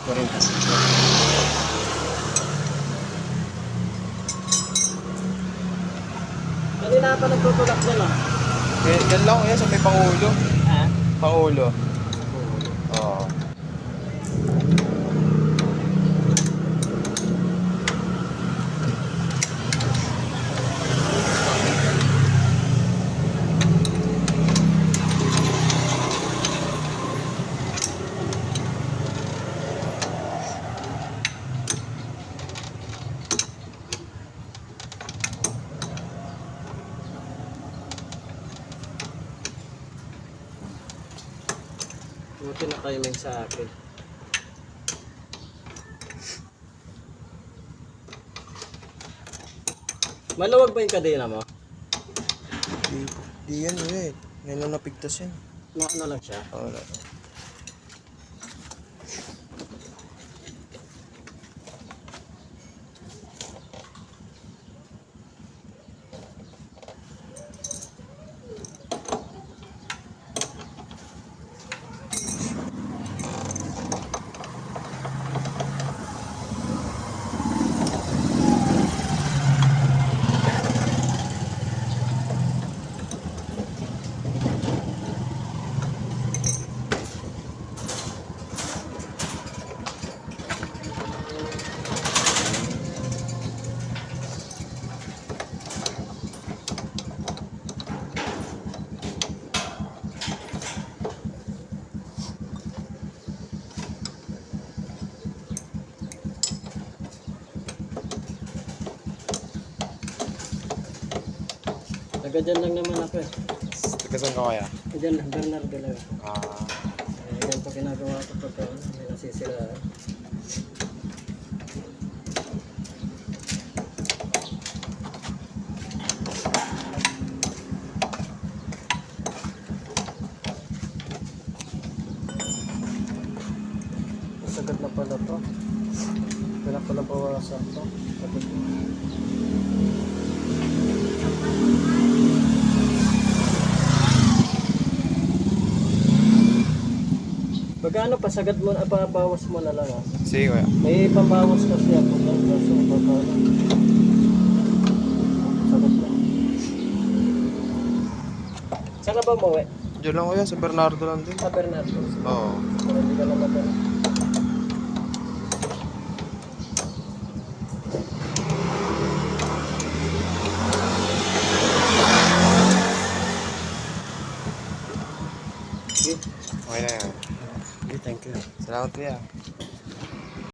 Kanina pa nagtutulak niya na. Eh, yan lang yan sa may pangulo. Ha? Pangulo. Oo. Buti na timing sa akin. Maluwag ba yung kadena mo? Di yan eh. Ngayon lang napigtas yan. Ano lang siya? Wala. Taga dyan lang naman ako eh. Tagasan ka kaya? Dyan lang, Bernardo lang. Ah. Yan po ginagawa ko pagka may nasisiraan. Masagad na pala to. Wala pala bawasan to. Sagad na. Magkano pa sagad mo na pabawas mo na lang ah. Sige kuya. May pambawas kasi ako ng kaso baka sagad na. Saan ka ba umuwi? Diyan lang kuya, sa Bernardo lang din. Sa Bernardo. Oo. Pero hindi ka naman doon. Okay na yan. Okay, thank you. Salamat kuya.